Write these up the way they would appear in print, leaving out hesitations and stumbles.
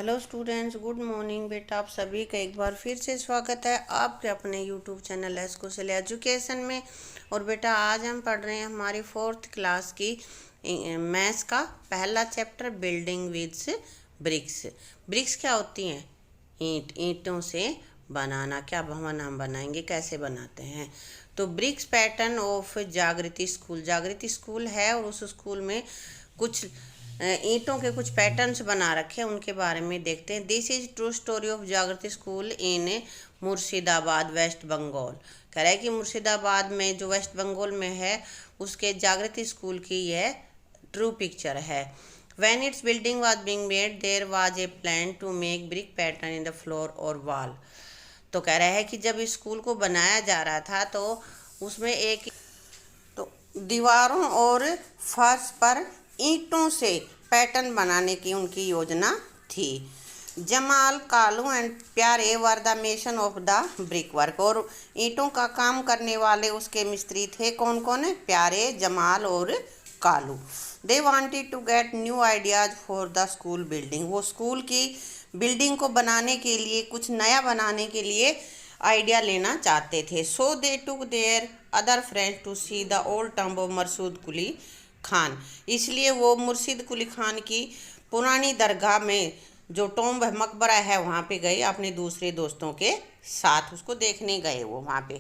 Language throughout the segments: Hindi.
हेलो स्टूडेंट्स, गुड मॉर्निंग बेटा। आप सभी का एक बार फिर से स्वागत है आपके अपने यूट्यूब चैनल एस्कुशल एजुकेशन में। और बेटा आज हम पढ़ रहे हैं हमारी 4th क्लास की मैथ्स का पहला chapter building with bricks. Bricks क्या होती हैं? ईंटों से बनाना। क्या भवन हम बनाएंगे, कैसे बनाते हैं। तो BRICS pattern of Jagriti school है और उस स्कूल में कुछ ईंटों के कुछ पैटर्न्स बना रखे हैं, उनके बारे में देखते हैं। This is true story of Jagriti school in Murshidabad West Bengal. कह रहा है कि मुर्शिदाबाद में जो वेस्ट बंगाल में है उसके जागृति स्कूल की यह ट्रू पिक्चर है। When its building was being made, there was a plan to make brick pattern in the floor or wall. तो कह रहा है कि जब इस स्कूल को बनाया जा रहा था तो उसमें एक दीवारों और फर्श पर ईंटों से पैटर्न बनाने की उनकी योजना थी। जमाल, कालू एंड प्यारे were the mason of the brick work. और ईंटों का काम करने वाले उसके मिस्त्री थे। कौन कौन है? प्यारे, जमाल और Kalu. They wanted to get new ideas for the school building. वो स्कूल की बिल्डिंग को बनाने के लिए, कुछ नया बनाने के लिए आइडिया लेना चाहते थे। So they took their other friends to see the old tomb of Murshid Quli Khan. इसलिए वो मुर्शिद कुली खान की पुरानी दरगाह में जो टॉम्ब मकबरा है वहाँ पे गए अपने दूसरे दोस्तों के साथ, उसको देखने गए वो वहाँ पे।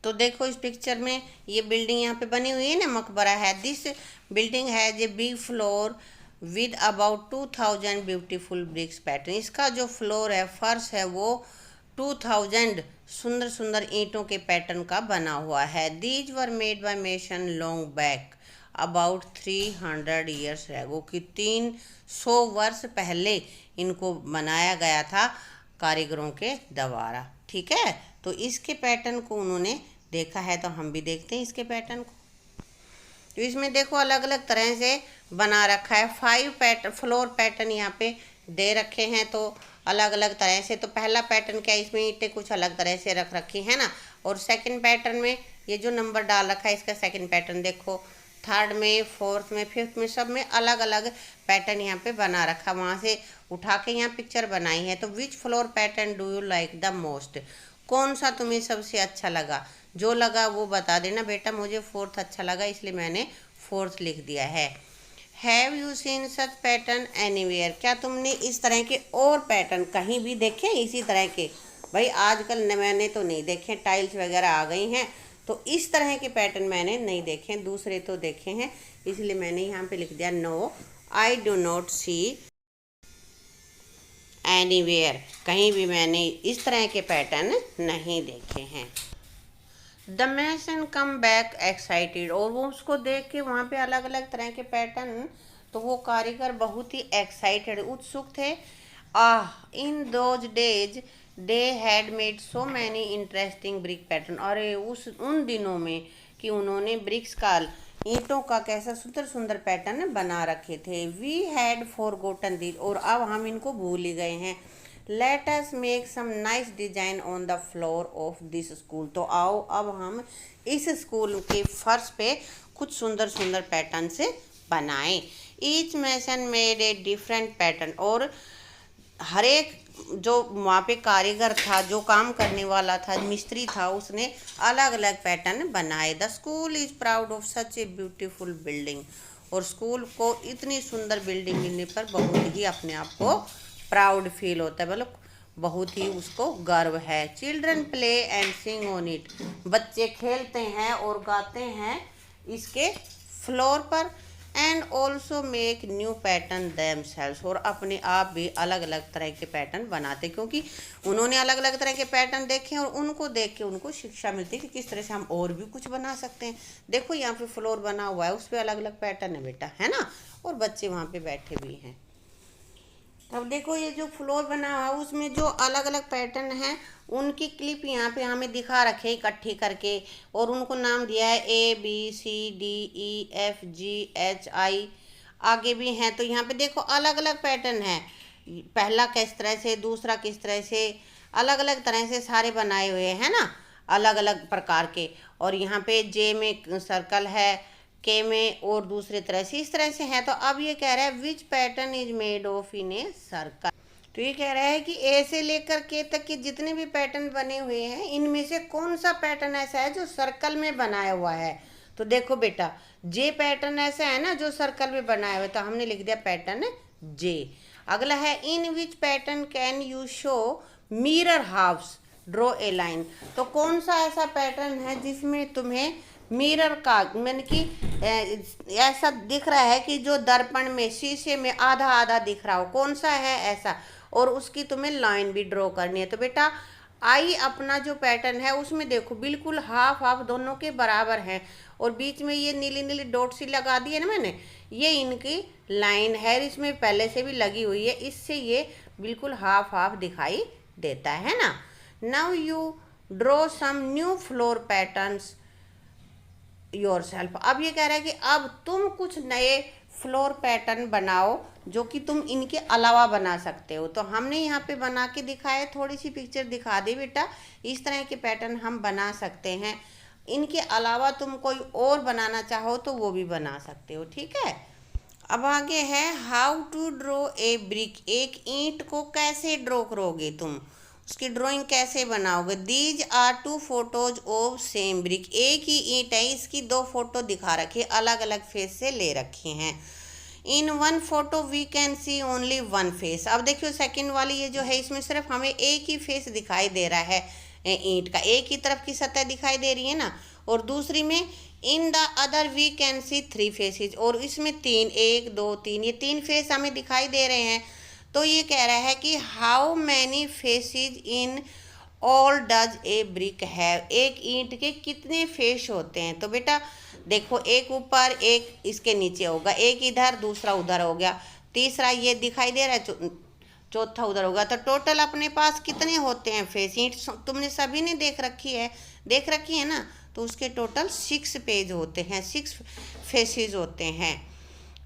तो देखो इस पिक्चर में ये बिल्डिंग यहाँ पे बनी हुई है ना, मकबरा है। This building has a big floor with about 2000 beautiful bricks pattern. इसका जो फ्लोर है, फर्श है, वो 2000 सुंदर सुंदर ईंटों के पैटर्न का बना हुआ है। These were made by mason long back about 300 years ago, कि 300 वर्ष पहले इनको बनाया गया था कारीगरों के द्वारा। ठीक है, तो इसके पैटर्न को उन्होंने देखा है, तो हम भी देखते हैं इसके पैटर्न को। तो इसमें देखो अलग अलग तरह से बना रखा है। 5 फ्लोर पैटर्न यहाँ पे दे रखे हैं, तो अलग अलग तरह से। तो पहला पैटर्न क्या है, इसमें ईंटें कुछ अलग तरह से रख रखी है ना। और सेकंड पैटर्न में ये जो नंबर डाल रखा है, इसका सेकंड पैटर्न देखो। थर्ड में, फोर्थ में, फिफ्थ में, सब में अलग अलग पैटर्न यहाँ पे बना रखा, वहाँ से उठा के यहाँ पिक्चर बनाई है। तो विच floor pattern do you like the most? कौन सा तुम्हें सबसे अच्छा लगा? जो लगा वो बता देना बेटा। मुझे 4th अच्छा लगा, इसलिए मैंने 4th लिख दिया है। Have you seen such pattern anywhere? क्या तुमने इस तरह के और पैटर्न कहीं भी देखे इसी तरह के? भाई आजकल मैंने तो नहीं देखे, टाइल्स वगैरह आ गई हैं, तो इस तरह के पैटर्न मैंने नहीं देखे, दूसरे तो देखे हैं, इसलिए मैंने यहाँ पे लिख दिया no, I do not see anywhere. कहीं भी मैंने इस तरह के पैटर्न नहीं देखे हैं। The mason come back excited. और वो उसको देख के वहाँ पे अलग अलग तरह के पैटर्न, तो वो कारीगर बहुत ही एक्साइटेड, उत्सुक थे। In those days they had made so many interesting brick pattern. और उन दिनों में कि उन्होंने ब्रिक्स का, ईंटों का कैसा सुंदर सुंदर पैटर्न बना रखे थे। We had forgotten this. और अब हम इनको भूल ही गए हैं। Let us make some nice design on the floor of this school. तो आओ अब हम इस स्कूल के फर्श पे कुछ सुंदर सुंदर पैटर्न से बनाएं। Each mason made a different pattern. और हर एक जो वहाँ पे कारीगर था, जो काम करने वाला था, मिस्त्री था, उसने अलग अलग पैटर्न बनाए। The school is proud of such a beautiful building. और स्कूल को इतनी सुंदर बिल्डिंग मिलने पर बहुत ही अपने आप को प्राउड फील होता है, मतलब बहुत ही उसको गर्व है। Children play and sing on it. बच्चे खेलते हैं और गाते हैं इसके फ्लोर पर। And also make new pattern themselves. और अपने आप भी अलग अलग तरह के पैटर्न बनाते, क्योंकि उन्होंने अलग अलग तरह के पैटर्न देखे और उनको देख के उनको शिक्षा मिलती है कि किस तरह से हम और भी कुछ बना सकते हैं। देखो यहाँ पे फ्लोर बना हुआ है, उस पर अलग अलग पैटर्न है बेटा, है ना। और बच्चे वहाँ पे बैठे भी हैं। अब देखो ये जो फ्लोर बना हुआ है उसमें जो अलग अलग पैटर्न हैं उनकी क्लिप यहाँ पे हमें दिखा रखे इकट्ठी करके, और उनको नाम दिया है ABCDEFGHI। आगे भी हैं, तो यहाँ पे देखो अलग अलग पैटर्न है। पहला किस तरह से, दूसरा किस तरह से, अलग अलग तरह से सारे बनाए हुए हैं ना, अलग अलग प्रकार के। और यहाँ पे जे में सर्कल है, के में और दूसरे तरह से, इस तरह से है। तो अब ये कह रहा है which pattern is made of in a circle. तो ये कह रहा है कि ए से लेकर के तक के जितने भी पैटर्न बने हुए हैं इनमें से कौन सा पैटर्न ऐसा है जो सर्कल में बनाया हुआ है। तो देखो बेटा, जे पैटर्न ऐसा है ना जो सर्कल में बनाया हुआ है, तो हमने लिख दिया पैटर्न जे। अगला है in which pattern can you show mirror halves draw a line. तो कौन सा ऐसा पैटर्न है जिसमें तुम्हें मिरर का मैंने कि ऐसा दिख रहा है कि जो दर्पण में शीशे में आधा आधा दिख रहा हो, कौन सा है ऐसा, और उसकी तुम्हें लाइन भी ड्रॉ करनी है। तो बेटा आई अपना जो पैटर्न है उसमें देखो बिल्कुल हाफ हाफ दोनों के बराबर हैं, और बीच में ये नीली नीली डॉट सी लगा दी है ना मैंने, ये इनकी लाइन है, इसमें पहले से भी लगी हुई है, इससे ये बिल्कुल हाफ हाफ दिखाई देता है ना। Now you draw some new floor patterns yourself. अब ये कह रहा है कि अब तुम कुछ नए फ्लोर पैटर्न बनाओ जो कि तुम इनके अलावा बना सकते हो। तो हमने यहाँ पे बना के दिखाया, थोड़ी सी पिक्चर दिखा दी बेटा, इस तरह के पैटर्न हम बना सकते हैं। इनके अलावा तुम कोई और बनाना चाहो तो वो भी बना सकते हो, ठीक है। अब आगे है how to draw a brick. एक ईंट को कैसे ड्रॉ करोगे तुम, उसकी ड्राइंग कैसे बनाओगे। These are two photos of same brick. एक ही ईंट है, इसकी दो फोटो दिखा रखी है, अलग अलग फेस से ले रखे हैं। In one photo we can see only one face. अब देखियो सेकंड वाली ये जो है इसमें सिर्फ हमें एक ही फेस दिखाई दे रहा है ईंट का, एक ही तरफ की सतह दिखाई दे रही है ना, और दूसरी में in the other we can see three faces, और इसमें तीन, एक दो तीन, ये तीन फेस हमें दिखाई दे रहे हैं। तो ये कह रहा है कि how many faces in all does a brick have. एक ईंट के कितने फेस होते हैं। तो बेटा देखो, एक ऊपर एक इसके नीचे होगा, एक इधर दूसरा उधर हो गया, तीसरा ये दिखाई दे रहा है, चौथा उधर होगा। तो टोटल अपने पास कितने होते हैं फेस। ईंट तुमने सभी ने देख रखी है ना, तो उसके टोटल 6 पेज होते हैं, 6 फेसेस होते हैं,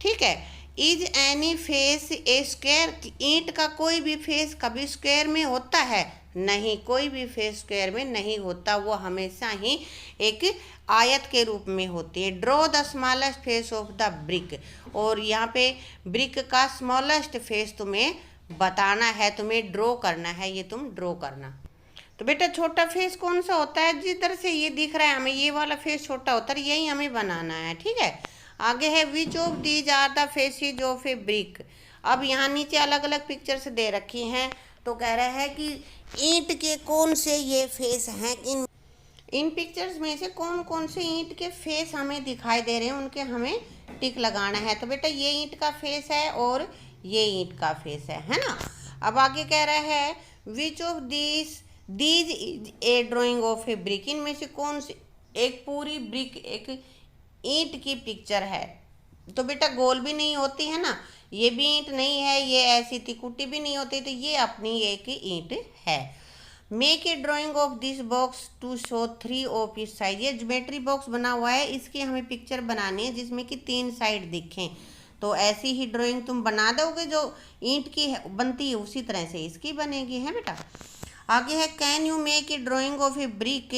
ठीक है। Is any face A square. ईंट का कोई भी फेस कभी स्क्वायर में होता है नहीं, कोई भी फेस स्क्वायर में नहीं होता, वो हमेशा ही एक आयत के रूप में होती है। Draw the smallest face of the brick. और यहाँ पे ब्रिक का स्मॉलेस्ट फेस तुम्हें बताना है, तुम्हें ड्रॉ करना है, ये तुम ड्रॉ करना। तो बेटा छोटा फेस कौन सा होता है, जिधर से ये दिख रहा है हमें ये वाला फेस छोटा होता है, यही हमें बनाना है, ठीक है। आगे है which of these are the faces of a brick. अब यहाँ नीचे अलग अलग पिक्चर्स दे रखी हैं, तो कह रहा है कि ईंट के कौन से ये फेस हैं, इन पिक्चर्स में से कौन कौन से ईंट के फेस हमें दिखाई दे रहे हैं, उनके हमें टिक लगाना है। तो बेटा ये ईंट का फेस है और ये ईंट का फेस है ना। अब आगे कह रहा है which of these is a drawing of a brick. इनमें से कौन सी एक पूरी ब्रिक, एक ईंट की पिक्चर है। तो बेटा गोल भी नहीं होती है ना, ये भी ईंट नहीं है, ये ऐसी तिकुटी भी नहीं होती, तो ये अपनी एक ईंट है। Make a drawing of this box to show 3 of its side. ये ज्योमेट्री बॉक्स बना हुआ है, इसकी हमें पिक्चर बनानी है जिसमें कि 3 साइड दिखें। तो ऐसी ही ड्राइंग तुम बना दोगे, जो ईंट की बनती है उसी तरह से इसकी बनेगी, है बेटा। आगे है can you make a drawing of a brick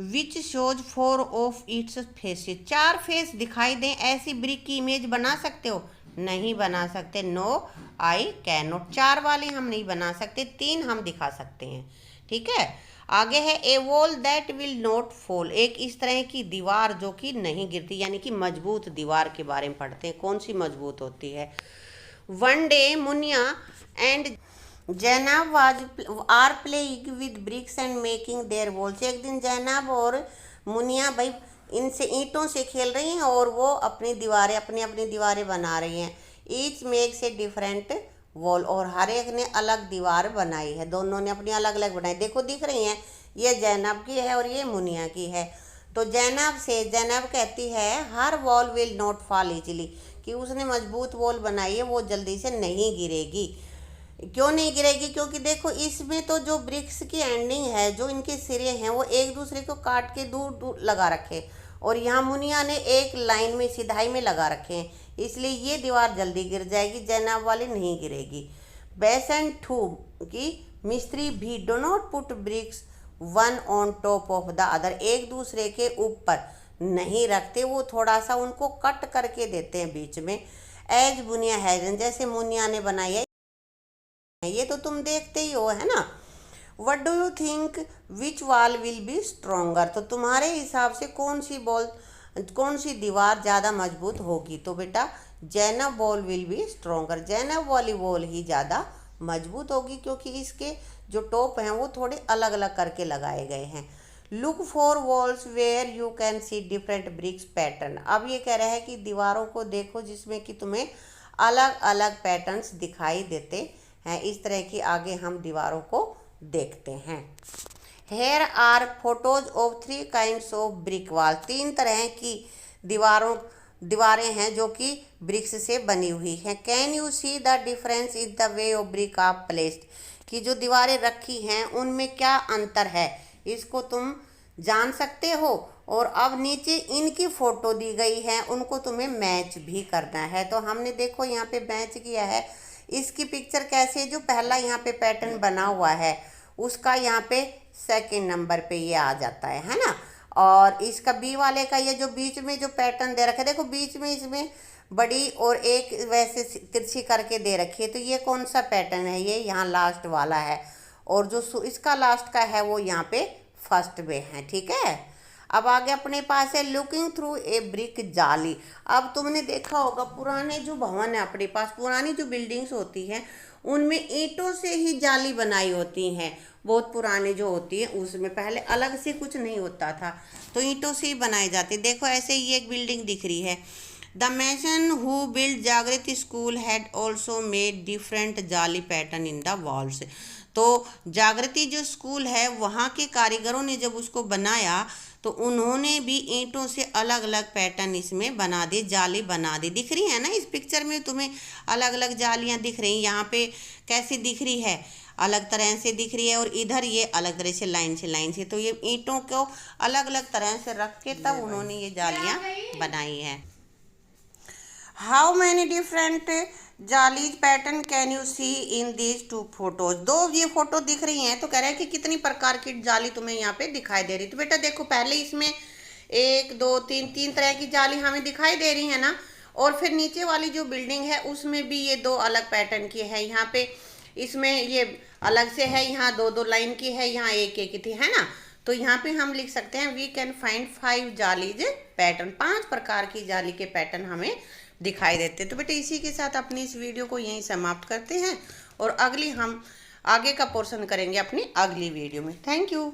which shows 4 of its faces. 4 face दिखाई दें, ऐसी ब्रिक की इमेज बना सकते हो, नहीं बना सकते। No I can not. 4 वाले हम नहीं बना सकते, 3 हम दिखा सकते हैं, ठीक है। आगे है a wall that will not fall. एक इस तरह की दीवार जो कि नहीं गिरती, यानी कि मजबूत दीवार के बारे में पढ़ते हैं, कौन सी मजबूत होती है। One day Muniya and Zainab are playing with bricks and making their walls. एक दिन जैनब और मुनिया भाई इनसे ईंटों से खेल रही हैं और वो अपनी अपनी दीवारें बना रही हैं। Each makes a different wall. और हर एक ने अलग दीवार बनाई है, दोनों ने अपनी अलग अलग बनाई, देखो दिख रही हैं, ये जैनब की है और ये मुनिया की है। तो जैनब कहती है हर wall will not fall easily, कि उसने मजबूत वॉल बनाई है, वो जल्दी से नहीं गिरेगी। क्यों नहीं गिरेगी, क्योंकि देखो इसमें तो जो ब्रिक्स की एंडिंग है, जो इनके सिरे हैं, वो एक दूसरे को काट के दूर दूर लगा रखे, और यहाँ मुनिया ने एक लाइन में सिधाई में लगा रखे हैं, इसलिए ये दीवार जल्दी गिर जाएगी, जैनब वाली नहीं गिरेगी। बेस एंड टू की मिस्त्री भी do not put bricks one on top of the other. एक दूसरे के ऊपर नहीं रखते, वो थोड़ा सा उनको कट करके देते हैं बीच में। एज मुनिया हैजन, जैसे मुनिया ने बनाई है। ये तो तुम देखते ही हो, है ना। What do you think which wall will be stronger, तो तुम्हारे हिसाब से कौन सी दीवार ज़्यादा मजबूत होगी। तो बेटा Zainab wall will be stronger, Zainab वाली वॉल ही ज़्यादा मजबूत होगी, क्योंकि इसके जो टॉप हैं वो थोड़े अलग अलग करके लगाए गए हैं। Look for walls where you can see different bricks pattern, अब ये कह रहा है कि दीवारों को देखो जिसमें कि तुम्हें अलग अलग पैटर्न्स दिखाई देते हैं। इस तरह की आगे हम दीवारों को देखते हैं। Here are photos of 3 kinds of brick wall, 3 तरह की दीवारें हैं जो कि ब्रिक्स से बनी हुई हैं। Can you see the difference in the way of brick are placed, कि जो दीवारें रखी हैं उनमें क्या अंतर है, इसको तुम जान सकते हो। और अब नीचे इनकी फ़ोटो दी गई है, उनको तुम्हें मैच भी करना है। तो हमने देखो यहाँ पे मैच किया है। इसकी पिक्चर कैसे, जो पहला यहाँ पे पैटर्न बना हुआ है उसका यहाँ पे सेकंड नंबर पे ये आ जाता है ना। और इसका बी वाले का ये जो बीच में जो पैटर्न दे रखा है, देखो बीच में इसमें बड़ी और एक वैसे तिरछी करके दे रखी है, तो ये कौन सा पैटर्न है, ये यहाँ लास्ट वाला है। और जो इसका लास्ट का है वो यहाँ पे फर्स्ट में है, ठीक है। अब आगे अपने पास है लुकिंग थ्रू ए ब्रिक जाली। अब तुमने देखा होगा पुराने जो भवन है अपने पास, पुरानी जो बिल्डिंग्स होती हैं उनमें ईंटों से ही जाली बनाई होती हैं। बहुत पुराने जो होती है उसमें पहले अलग से कुछ नहीं होता था, तो ईंटों से ही बनाई जाती। देखो ऐसे ही एक बिल्डिंग दिख रही है। द मैसन हु बिल्ड जागृति school had also made different जाली पैटर्न इन द वॉल्स। तो जागृति जो स्कूल है वहाँ के कारीगरों ने जब उसको बनाया तो उन्होंने भी ईंटों से अलग अलग पैटर्न इसमें बना दी, जाली बना दी। दिख रही है ना इस पिक्चर में तुम्हें अलग अलग जालियाँ दिख रही हैं। यहाँ पे कैसी दिख रही है, अलग तरह से दिख रही है, और इधर ये अलग तरह से लाइन से। तो ये ईंटों को अलग अलग तरह से रख के तब उन्होंने ये जालियाँ बनाई हैं। How many different jalis pattern can you see in these 2 photos, 2 ये फोटो दिख रही हैं, तो कह रहा है कि कितनी प्रकार की जाली तुम्हें यहाँ पे दिखाई दे रही। तो बेटा देखो पहले इसमें 1 2 3 तरह की जाली हमें दिखाई दे रही है ना। और फिर नीचे वाली जो बिल्डिंग है उसमें भी ये 2 अलग पैटर्न की है। यहाँ पे इसमें ये अलग से है, यहाँ 2 लाइन की है, यहाँ एक थी, है ना। तो यहाँ पे हम लिख सकते हैं वी कैन फाइंड 5 जालीज पैटर्न, 5 प्रकार की जाली के पैटर्न हमें दिखाई देते। तो बेटे इसी के साथ अपनी इस वीडियो को यहीं समाप्त करते हैं, और हम आगे का पोर्शन करेंगे अपनी अगली वीडियो में। Thank you.